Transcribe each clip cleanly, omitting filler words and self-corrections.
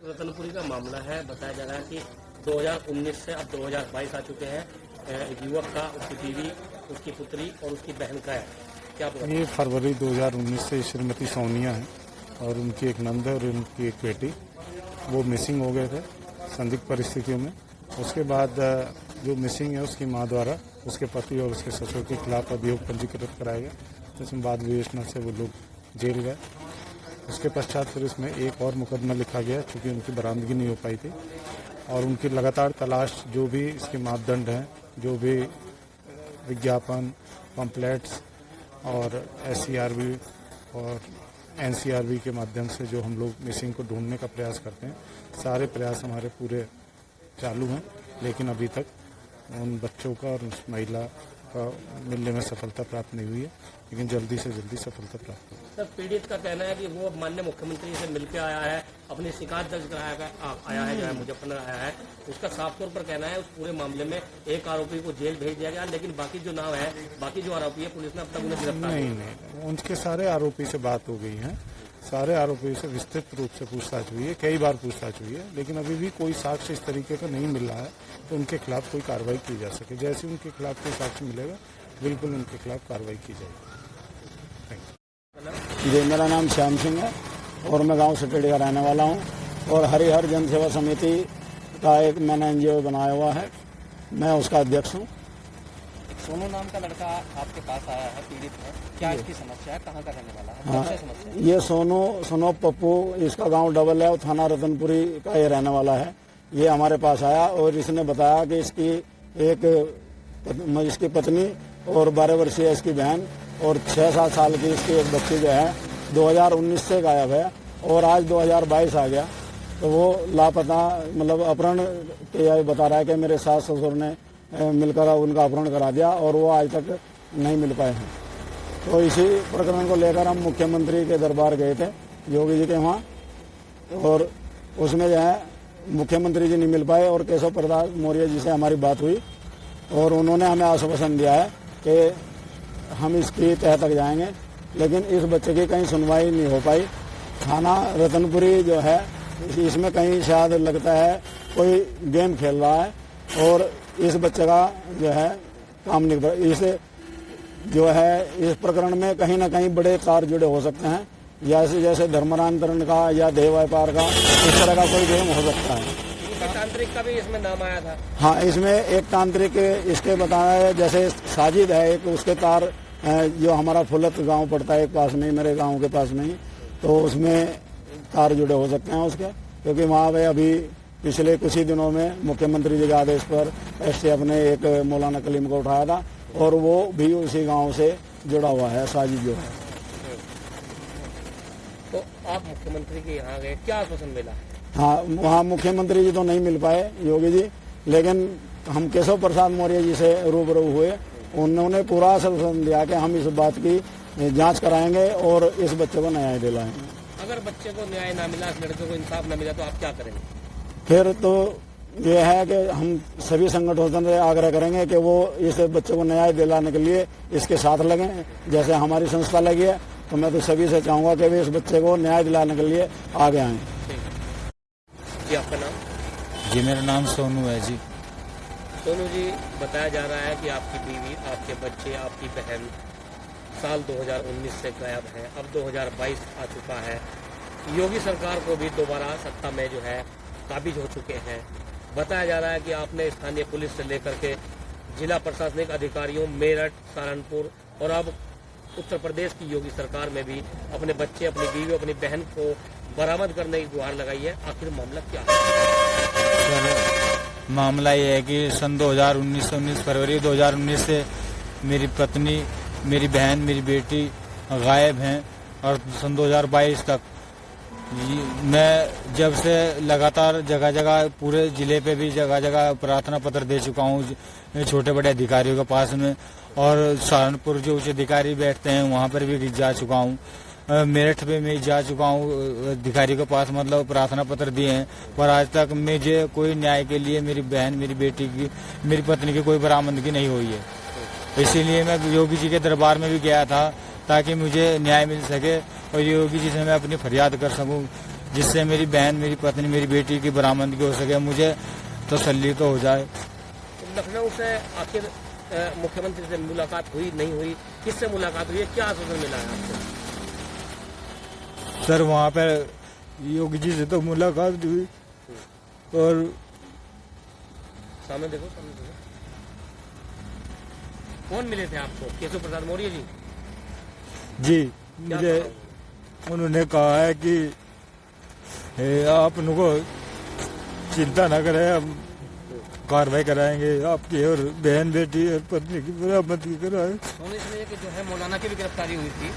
रतनपुरी का मामला है। बताया जा रहा है कि 2019 से अब 2022 आ चुके हैं। युवक का, उसकी बीवी, उसकी पुत्री और उसकी बहन का है। क्या ये फरवरी 2019 से श्रीमती सोनिया है और उनकी एक नंद है और उनकी एक बेटी, वो मिसिंग हो गए थे संदिग्ध परिस्थितियों में। उसके बाद जो मिसिंग है उसकी मां द्वारा उसके पति और उसके ससुर के खिलाफ अभियोग पंजीकृत कराया गया, जिसमें बाद विवेचना से वो लोग जेल गए। उसके पश्चात फिर इसमें एक और मुकदमा लिखा गया क्योंकि उनकी बरामदगी नहीं हो पाई थी और उनकी लगातार तलाश, जो भी इसके मापदंड हैं, जो भी विज्ञापन, पम्पलेट्स और SCRB और NCRB के माध्यम से जो हम लोग मिसिंग को ढूंढने का प्रयास करते हैं, सारे प्रयास हमारे पूरे चालू हैं, लेकिन अभी तक उन बच्चों का और उस महिला का मिलने में सफलता प्राप्त नहीं हुई है, लेकिन जल्दी से जल्दी सफलता प्राप्त होगी। सर, पीड़ित का कहना है कि वो माननीय मुख्यमंत्री से मिलकर आया है, अपनी शिकायत दर्ज कराया आया है, जो है मुजफ्फरनगर आया है। उसका साफ तौर पर कहना है उस पूरे मामले में एक आरोपी को जेल भेज दिया गया, लेकिन बाकी जो नाम है, बाकी जो आरोपी है, पुलिस ने अब तक उन्हें गिरफ्तार नहीं, उनके सारे आरोपी से बात हो गई है, सारे आरोपियों से विस्तृत रूप से पूछताछ हुई है, कई बार पूछताछ हुई है, लेकिन अभी भी कोई साक्ष्य इस तरीके का नहीं मिल रहा है तो उनके खिलाफ कोई कार्रवाई की जा सके। जैसे उनके खिलाफ कोई साक्ष्य मिलेगा, बिल्कुल उनके खिलाफ कार्रवाई की जाएगी। जी, मेरा नाम श्याम सिंह है और मैं गांव सटेड़ी का रहने वाला हूं और हरिहर जन सेवा समिति का एक मैंने NGO बनाया हुआ है, मैं उसका अध्यक्ष हूं। सोनू नाम का लड़का आपके पास आया है, पीड़ित है, क्या इसकी समस्या है, कहाँ का रहने वाला है? हाँ, समस्या है? ये सोनो पप्पू, इसका गांव डबल है और थाना रतनपुरी का ये रहने वाला है। ये हमारे पास आया और इसने बताया कि इसकी पत्नी और 12 वर्षीय इसकी बहन और 6-7 साल की इसकी एक बच्ची जो है 2019 से गायब है और आज 2022 आ गया, तो वो लापता, मतलब अपहरण के बता रहा है कि मेरे सास ससुर ने मिलकर उनका अपहरण करा दिया और वो आज तक नहीं मिल पाए हैं। तो इसी प्रकरण को लेकर हम मुख्यमंत्री के दरबार गए थे, योगी जी के वहाँ, और उसमें जो है मुख्यमंत्री जी नहीं मिल पाए और केशव प्रसाद मौर्य जी से हमारी बात हुई और उन्होंने हमें आश्वासन दिया है कि हम इसकी तह तक जाएंगे, लेकिन इस बच्चे की कहीं सुनवाई नहीं हो पाई। थाना रतनपुरी जो है इसमें कहीं शायद लगता है कोई गेम खेल रहा है और इस बच्चे का जो है काम नहीं कर, इस जो है इस प्रकरण में कहीं ना कहीं बड़े तार जुड़े हो सकते हैं, जैसे धर्मांतरण का या देह व्यापार का, इस तरह का कोई गेम हो सकता है। तांत्रिक का भी इसमें नाम आया था। हाँ, इसमें एक तांत्रिक इसके बताया, जैसे साजिद है एक, उसके तार जो हमारा फुलत गांव पड़ता है एक पास में, मेरे गांव के पास में ही, तो उसमें तार जुड़े हो सकते हैं उसके, क्योंकि वहाँ पे अभी पिछले कुछ ही दिनों में मुख्यमंत्री जी के आदेश पर STF ने एक मौलाना कलीम को उठाया था और वो भी उसी गांव से जुड़ा हुआ है, साजिद जो है। तो आप मुख्यमंत्री के यहाँ गए, क्या आश्वासन मिला? हाँ, वहाँ मुख्यमंत्री जी तो नहीं मिल पाए, योगी जी, लेकिन हम केशव प्रसाद मौर्य जी से रूबरू हुए, उन्होंने पूरा आश्वासन दिया कि हम इस बात की जांच कराएंगे और इस बच्चे को न्याय दिलाएंगे। अगर बच्चे को न्याय ना मिला, इस लड़के को इंसाफ ना मिला, तो आप क्या करेंगे? फिर तो ये है कि हम सभी संगठनों से आग्रह करेंगे कि वो इस बच्चे को न्याय दिलाने के लिए इसके साथ लगें, जैसे हमारी संस्था लगी है। तो मैं तो सभी से चाहूँगा कि वे इस बच्चे को न्याय दिलाने के लिए आगे आएँ। जी, आपका नाम? जी, मेरा नाम सोनू है जी। सोनू जी, बताया जा रहा है कि आपकी बीवी, आपके बच्चे, आपकी बहन साल 2019 से गायब है, अब 2022 आ चुका है। योगी सरकार को भी दोबारा सत्ता में जो है काबिज हो चुके हैं। बताया जा रहा है कि आपने स्थानीय पुलिस से लेकर के जिला प्रशासनिक अधिकारियों, मेरठ, सहारनपुर और अब उत्तर प्रदेश की योगी सरकार में भी अपने बच्चे, अपनी बीवी, अपनी बहन को बरामद करने की गुहार लगाई है। आखिर मामला क्या है? मामला ये है कि सन 2019 फरवरी 2019 से मेरी पत्नी, मेरी बहन, मेरी बेटी गायब हैं और सन 2022 तक मैं जब से लगातार जगह जगह पूरे जिले पे भी जगह जगह प्रार्थना पत्र दे चुका हूँ छोटे बड़े अधिकारियों के पास में, और सहारनपुर जो उच्च अधिकारी बैठते हैं वहाँ पर भी जा चुका हूँ, मेरठ पे मैं जा चुका हूँ अधिकारी के पास, मतलब प्रार्थना पत्र दिए हैं, पर आज तक मुझे कोई न्याय के लिए मेरी बहन, मेरी बेटी की, मेरी पत्नी की कोई बरामदगी नहीं हुई है। इसीलिए मैं योगी जी के दरबार में भी गया था ताकि मुझे न्याय मिल सके और योगी जी से मैं अपनी फरियाद कर सकूं जिससे मेरी बहन, मेरी पत्नी, मेरी बेटी की बरामदगी हो सके, मुझे तसल्ली तो हो जाए। लखनऊ से आखिर मुख्यमंत्री से मुलाकात हुई नहीं हुई, किससे मुलाकात हुई है, क्या आश्वासन मिला है आपको? सर वहाँ पर योगी जी से तो मुलाकात हुई और सामने देखो। कौन मिले थे आपको? केशव प्रसाद मौर्य जी? जी क्या मुझे कहा? उन्होंने कहा है कि आप उनको चिंता न करें, हम कार्रवाई कराएंगे आपकी और बहन, बेटी और पत्नी की बरामदगी कराएं। इसमें ये कि जो है मौलाना की भी गिरफ्तारी हुई थी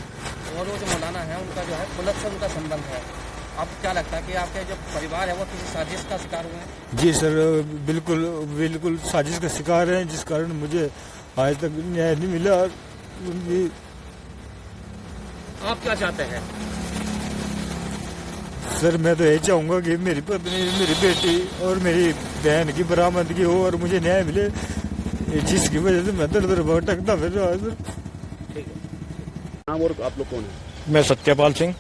और वो जो मौलाना है उनका जो है पुलिस से उनका संबंध है। अब क्या लगता है कि आपके जो परिवार है वो किसी साजिश का शिकार हुए हैं? जी सर, बिल्कुल बिल्कुल साजिश का शिकार है, जिस कारण मुझे आज तक न्याय नहीं मिला। उनकी आप क्या चाहते हैं? सर मैं तो यही चाहूंगा कि मेरी पत्नी, मेरी बेटी और मेरी बहन की बरामदगी हो और मुझे न्याय मिले, जिसकी वजह से मैं दर दर भटकता फिर रहा सर। ठीक है। नाम और आप लोग कौन है? मैं सत्यपाल सिंह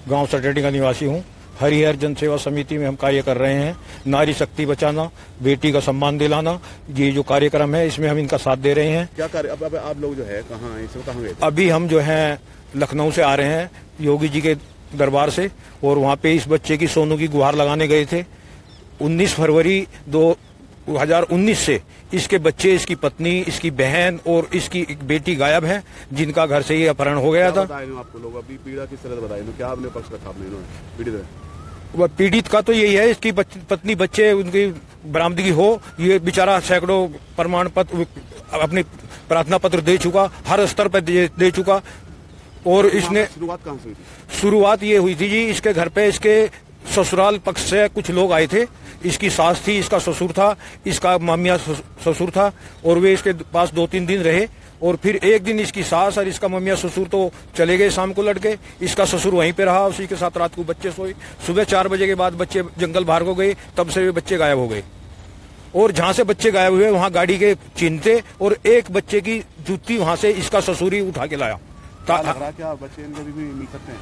गांव सटेटी का निवासी हूं। हरिहर जन सेवा समिति में हम कार्य कर रहे हैं। नारी शक्ति बचाना, बेटी का सम्मान दिलाना, ये जो कार्यक्रम है इसमें हम इनका साथ दे रहे हैं। क्या कार्य? अब आप लोग जो है कहाँ हैं? इसमें कहाँ गए थे? अभी हम जो है लखनऊ से आ रहे हैं योगी जी के दरबार से, और वहाँ पे इस बच्चे की सोनू की गुहार लगाने गए थे। 19 फरवरी 2019 से इसके बच्चे, इसकी पत्नी, इसकी बहन और इसकी एक बेटी गायब हैं, जिनका घर से ये अपहरण हो गया था। बताए आपको लोग अभी पीड़ा किस तरह बताए? क्या आपने पक्ष रखा आपने? इन्होंने पीड़ित है? वह पीड़ित का तो यही है, इसकी पत्नी, बच्चे, उनकी बरामदगी हो। ये बेचारा सैकड़ों प्रमाण पत्र, अपने प्रार्थना पत्र दे चुका, हर स्तर पर दे चुका। और इसने शुरुआत कहाँ से हुई थी? शुरुआत ये हुई थी जी, इसके घर पे इसके ससुराल पक्ष से कुछ लोग आए थे। इसकी सास थी, इसका ससुर था, इसका मामिया ससुर था, और वे इसके पास 2-3 दिन रहे। और फिर एक दिन इसकी सास और इसका ममिया ससुर तो चले गए शाम को लड़के, इसका ससुर वहीं पे रहा, उसी के साथ रात को बच्चे सोए। सुबह 4 बजे के बाद बच्चे जंगल बाहर को गए, तब से वे बच्चे गायब हो गए। और जहां से बच्चे गायब हुए वहां गाड़ी के चिन्ह थे, और एक बच्चे की जूती वहां से इसका ससुर ही उठा के लाया। क्या लग रहा है? क्या बच्चे इनके भी मिल सकते हैं?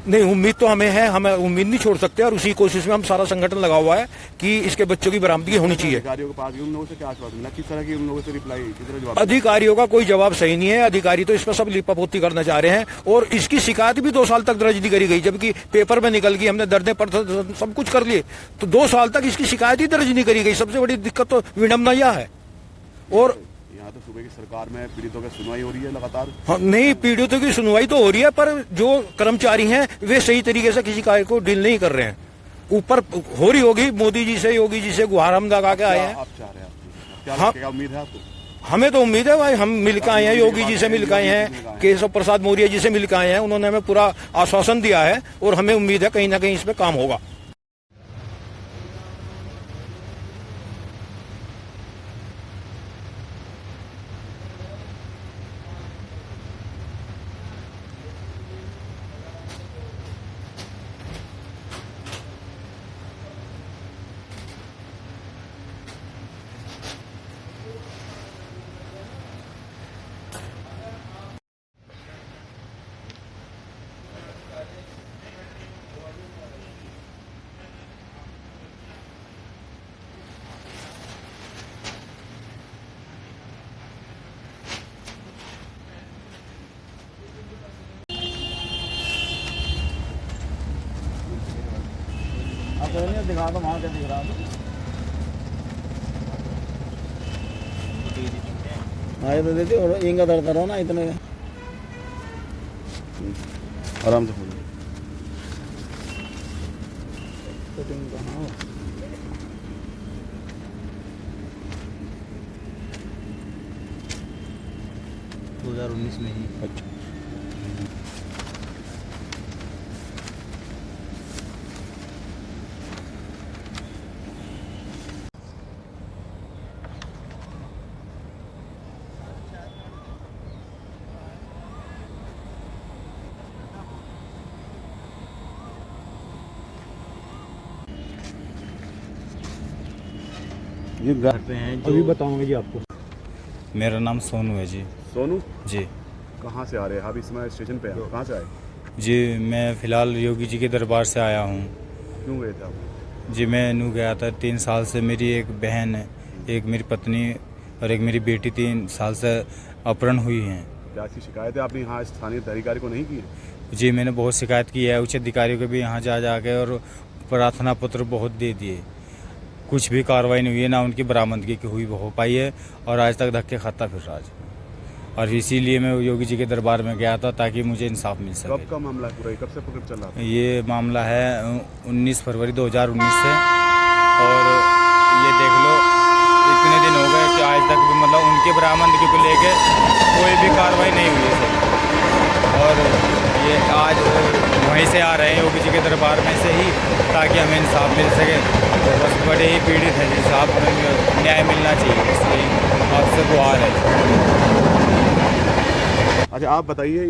नहीं, उम्मीद तो हमें है, हमें उम्मीद नहीं छोड़ सकते, और उसी कोशिश में हम सारा संगठन लगा हुआ है कि इसके बच्चों की बरामदगी होनी चाहिए। अधिकारियों के पास उन लोगों से क्या आश्वासन मिला? किस तरह की उन लोगों से रिप्लाई, किस तरह जवाब? अधिकारियों का कोई जवाब सही नहीं है। अधिकारी तो इस पर सब लिपापोती करना चाह रहे हैं, और इसकी शिकायत भी 2 साल तक दर्ज नहीं करी गई, जबकि पेपर में निकल गई, हमने दर्ज पर सब कुछ कर लिए, तो 2 साल तक इसकी शिकायत ही दर्ज नहीं करी गई। सबसे बड़ी दिक्कत तो विडम्बना यह है। और यहाँ तो सुबह की सरकार में पीड़ितों की सुनवाई हो रही है लगातार। हाँ, नहीं, पीड़ितों की सुनवाई तो हो रही है, पर जो कर्मचारी हैं वे सही तरीके से किसी कार्य को डील नहीं कर रहे हैं। ऊपर हो रही होगी, मोदी जी से, योगी जी से गुहार हम लगा के आए हैं। आप चाह रहे हैं? क्या हाँ। क्या उम्मीद है आपको? हमें तो उम्मीद है भाई, हम मिलकर आए हैं, योगी जी से मिलकर आए हैं, केशव प्रसाद मौर्य जी से मिलकर आए हैं। उन्होंने हमें पूरा आश्वासन दिया है, और हमें उम्मीद है कहीं ना कहीं इस पे काम होगा। आप नहीं दिखा दो, वहाँ क्या दिख रहा है? हाँ, ये तो देती, और इनका दर्द रहो ना इतने। आराम से बोलो। हाँ। 2019 में ही। अच्छा, ये घर पे हैं अभी बताऊंगा जी आपको। मेरा नाम सोनू है जी। सोनू जी कहाँ से आ रहे हैं? आप इस समय स्टेशन पे हैं, कहाँ से आए? जी, मैं फिलहाल योगी जी के दरबार से आया हूँ। क्यों गए थे आप? जी मैं नू गया था 3 साल से। मेरी एक बहन है, एक मेरी पत्नी और एक मेरी बेटी 3 साल से अपहरण हुई हैं। क्या की शिकायत है आपने यहाँ स्थानीय अधिकारी को नहीं की है? जी मैंने बहुत शिकायत की है, उच्च अधिकारियों को भी यहाँ जा जाके, और प्रार्थना पत्र बहुत दे दिए, कुछ भी कार्रवाई नहीं हुई है, ना उनकी बरामदगी की हुई हो पाई है, और आज तक धक्के खाता फिर रहा है। और इसीलिए मैं योगी जी के दरबार में गया था ताकि मुझे इंसाफ मिल कब सके। का मामला है पूरा, कब से पकड़ चल रहा था? ये मामला है 19 फरवरी 2019 से, और ये देख लो इतने दिन हो गए कि आज तक भी मतलब उनके बरामदगी को लेके कोई भी कार्रवाई नहीं हुई है सर। और ये आज वहीं से आ रहे हैं योगी जी के दरबार में से ही, ताकि हमें इंसाफ मिल सके। तो बस बड़े ही पीड़ित हैं जी साहब, हमें न्याय मिलना चाहिए, इसलिए आपसे गुहार है। अच्छा आप बताइए